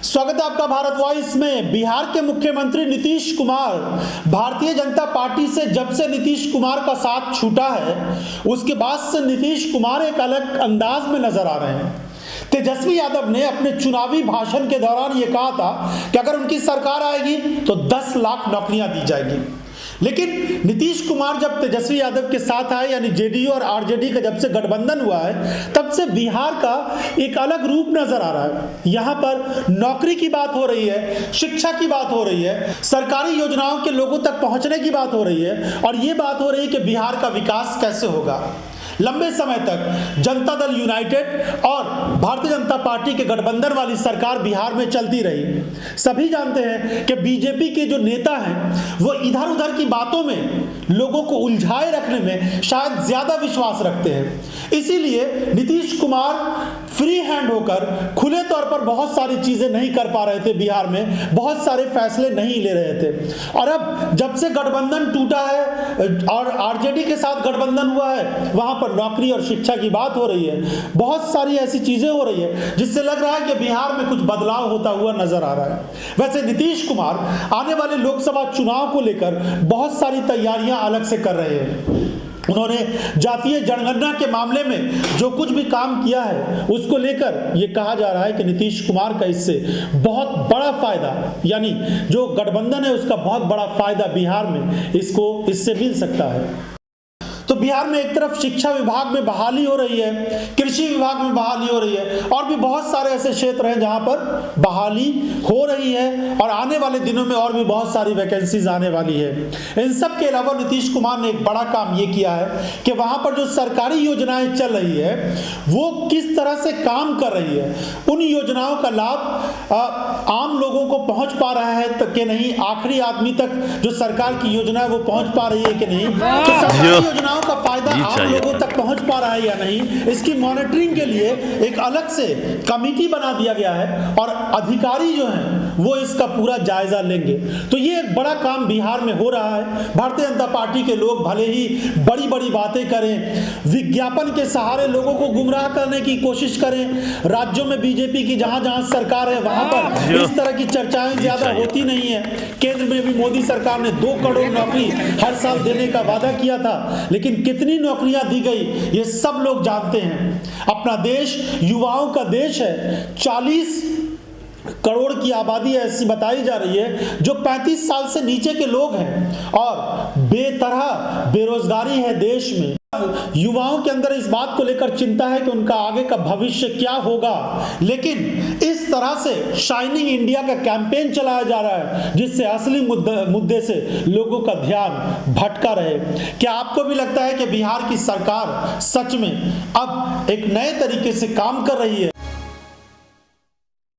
स्वागत है आपका भारत वॉइस में। बिहार के मुख्यमंत्री नीतीश कुमार, भारतीय जनता पार्टी से जब से नीतीश कुमार का साथ छूटा है उसके बाद से नीतीश कुमार एक अलग अंदाज में नजर आ रहे हैं। तेजस्वी यादव ने अपने चुनावी भाषण के दौरान यह कहा था कि अगर उनकी सरकार आएगी तो 10 लाख नौकरियां दी जाएगी। लेकिन नीतीश कुमार जब तेजस्वी यादव के साथ आए, यानी जेडीयू और आरजेडी का जब से गठबंधन हुआ है, तब से बिहार का एक अलग रूप नजर आ रहा है। यहाँ पर नौकरी की बात हो रही है, शिक्षा की बात हो रही है, सरकारी योजनाओं के लोगों तक पहुंचने की बात हो रही है, और ये बात हो रही है कि बिहार का विकास कैसे होगा। लंबे समय तक जनता दल यूनाइटेड और भारतीय जनता पार्टी के गठबंधन वाली सरकार बिहार में चलती रही। सभी जानते हैं कि बीजेपी के जो नेता हैं वो इधर उधर की बातों में लोगों को उलझाए रखने में शायद ज्यादा विश्वास रखते हैं। इसीलिए नीतीश कुमार फ्री हैंड होकर खुले तौर पर बहुत सारी चीजें नहीं कर पा रहे थे, बिहार में बहुत सारे फैसले नहीं ले रहे थे। और अब जब से गठबंधन टूटा है और आरजेडी के साथ गठबंधन हुआ है, वहां पर नौकरी और शिक्षा की बात हो रही है। बहुत सारी ऐसी चीजें हो रही है जिससे लग रहा है कि बिहार में कुछ बदलाव होता हुआ नजर आ रहा है। वैसे नीतीश कुमार आने वाले लोकसभा चुनाव को लेकर बहुत सारी तैयारियां अलग से कर रहे हैं। उन्होंने जातीय जनगणना के मामले में जो कुछ भी काम किया है उसको लेकर यह कहा जा रहा है कि नीतीश कुमार का इससे बहुत बड़ा फायदा, यानी जो गठबंधन है उसका बहुत बड़ा फायदा बिहार में इससे मिल सकता है। तो बिहार में एक तरफ शिक्षा विभाग में बहाली हो रही है, कृषि विभाग में बहाली हो रही है, और भी बहुत सारे ऐसे क्षेत्र हैं जहां पर बहाली हो रही है, और आने वाले दिनों में और भी बहुत सारी वैकेंसीज आने वाली है। इन सब के अलावा नीतीश कुमार ने एक बड़ा काम ये किया है कि वहां पर जो सरकारी योजनाएं चल रही है वो किस तरह से काम कर रही है, उन योजनाओं का लाभ आम लोगों को पहुंच पा रहा है कि नहीं, आखिरी आदमी तक जो सरकार की योजना है वो पहुंच पा रही है कि नहीं, तो सरकारी योजनाओं का फायदा आम लोगों तक पहुंच पा रहा है या नहीं, इसकी मॉनिटरिंग के लिए एक अलग से कमेटी बना दिया गया है, और अधिकारी जो हैं वो इसका पूरा जायजा लेंगे। तो ये एक बड़ा काम बिहार में हो रहा है। भारतीय जनता पार्टी के लोग भले ही बड़ी बड़ी बातें करें, विज्ञापन के सहारे लोगों को गुमराह करने की कोशिश करें, राज्यों में बीजेपी की जहां जहां सरकार है वहां पर इस तरह की चर्चाएं ज्यादा होती नहीं है। केंद्र में भी मोदी सरकार ने 2 करोड़ नौकरी हर साल देने का वादा किया था, लेकिन कितनी नौकरियां दी गई ये सब लोग जानते हैं। अपना देश युवाओं का देश है। 40 करोड़ की आबादी ऐसी बताई जा रही है जो 35 साल से नीचे के लोग हैं, और बेतरह बेरोजगारी है देश में। युवाओं के अंदर इस बात को लेकर चिंता है कि उनका आगे का भविष्य क्या होगा। लेकिन इस तरह से शाइनिंग इंडिया का कैंपेन चलाया जा रहा है जिससे असली मुद्दे से लोगों का ध्यान भटका रहे। क्या आपको भी लगता है कि बिहार की सरकार सच में अब एक नए तरीके से काम कर रही है?